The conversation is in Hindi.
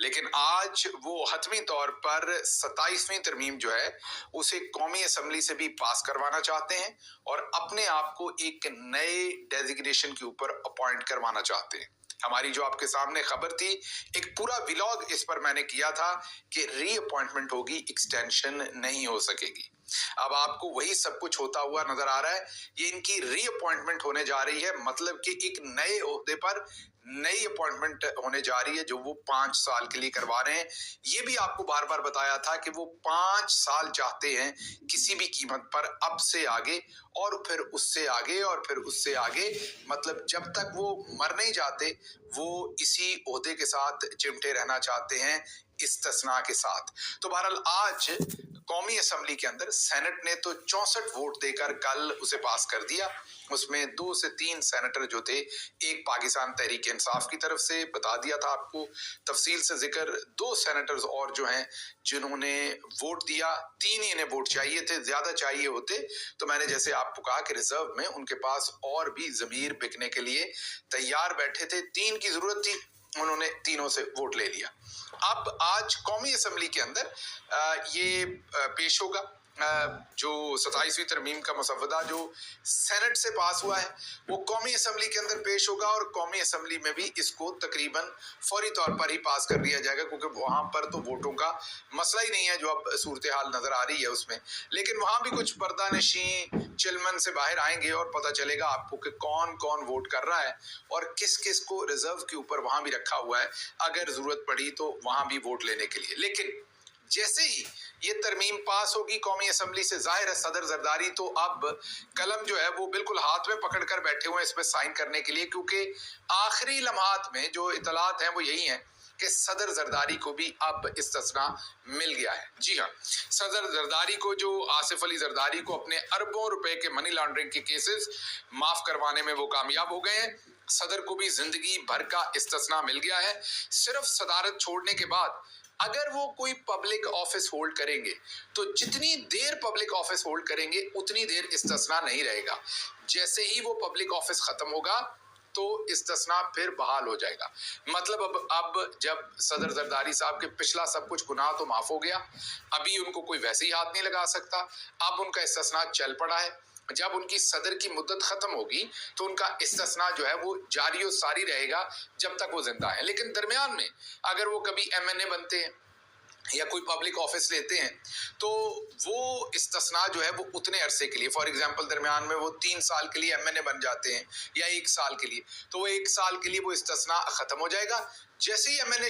लेकिन आज वो हतमी तौर पर 27वीं तरमीम जो है उसे कौमी असम्बली से भी पास करवाना चाहते हैं और अपने आप को एक नए डेजिग्नेशन के ऊपर अपॉइंट करवाना चाहते हैं। हमारी जो आपके सामने खबर थी, एक पूरा व्लॉग इस पर मैंने किया था कि रीअपॉइंटमेंट होगी, एक्सटेंशन नहीं हो सकेगी। अब आपको वही सब कुछ होता हुआ नजर आ रहा है। ये इनकी रीअपॉइंटमेंट होने जा रही है, मतलब कि एक नए ओहदे पर नई अपॉइंटमेंट होने जा रही है जो वो 5 साल के लिए करवा रहे हैं। ये भी आपको बार बार बताया था कि वो 5 साल चाहते हैं किसी भी कीमत पर, अब से आगे और फिर उससे आगे और फिर उससे आगे, मतलब जब तक वो मर नहीं जाते वो इसी ओहदे के साथ चिमटे रहना चाहते हैं, इस्तिस्ना के साथ। तो बहरहाल आज कौमी असम्बली के अंदर सेनेट ने तो 64 वोट देकर कल उसे पास कर दिया। उसमें 2 से 3 सेनेटर जो थे, एक पाकिस्तान तहरीक इंसाफ की तरफ से, बता दिया था आपको तफसील से जिक्र, 2 सेनेटर्स और जो हैं जिन्होंने वोट दिया, 3 ही इन्हें वोट चाहिए थे, ज्यादा चाहिए होते तो मैंने जैसे आपको कहा कि रिजर्व में उनके पास और भी जमीर बिकने के लिए तैयार बैठे थे, 3 की जरूरत थी, उन्होंने तीनों से वोट ले लिया। अब आज कौमी असम्बली के अंदर ये पेश होगा जो 27वीं तरमीम का मसवदा जो सेनेट से पास हुआ है वो कौमी असम्बली के अंदर पेश होगा और कौमी असम्बली में भी इसको तकरीबन फौरी तौर पर ही पास कर दिया जाएगा, क्योंकि वहां पर तो वोटों का मसला ही नहीं है जो अब सूरत हाल नजर आ रही है उसमें। लेकिन वहां भी कुछ पर्दानशी चिलमन से बाहर आएंगे और पता चलेगा आपको कि कौन कौन वोट कर रहा है और किस किस को रिजर्व के ऊपर वहां भी रखा हुआ है, अगर जरूरत पड़ी तो वहां भी वोट लेने के लिए। लेकिन जैसे ही ये तरमीम पास होगी कौमी असम्बली से, जाहिर है सदर जरदारी तो अब कलम जो है वो बिल्कुल हाथ में पकड़ कर बैठे हुए हैं इस पर साइन करने के लिए, क्योंकि आखिरी लम्हात में जो इतलात हैं वो यही हैं कि सदर जरदारी को भी अब इस्तिस्ना मिल गया है। जी हाँ, सदर जरदारी को, जो आसिफ अली जरदारी को अपने अरबों रुपए के मनी लॉन्ड्रिंग के केसेस माफ करवाने में वो कामयाब हो गए हैं, सदर को भी जिंदगी भर का इस्तिस्ना मिल गया है। सिर्फ सदारत छोड़ने के बाद अगर वो कोई पब्लिक ऑफिस होल्ड करेंगे तो जितनी देर पब्लिक ऑफिस होल्ड करेंगे उतनी देर इस्तिस्ना नहीं रहेगा। जैसे ही वो पब्लिक ऑफिस खत्म होगा तो इस्तिस्ना फिर बहाल हो जाएगा। मतलब अब जब सदर जरदारी साहब के पिछला सब कुछ गुनाह तो माफ हो गया, अभी उनको कोई वैसे ही हाथ नहीं लगा सकता, अब उनका इस्तिस्ना चल पड़ा है। जब उनकी सदर की मुद्दत खत्म होगी तो उनका इस्तिस्ना जो है वो जारी और सारी रहेगा जब तक वो जिंदा है। लेकिन दरमियान में अगर वो कभी एमएनए बनते हैं या कोई पब्लिक ऑफिस लेते हैं तो वो इस्तिस्ना जो है वो उतने अरसे के लिए, फॉर एग्जांपल दरमियान में वो 3 साल के लिए एमएनए बन जाते हैं या 1 साल के लिए, तो वो 1 साल के लिए वो इस्तिस्ना खत्म हो जाएगा। जैसे ही एमएनए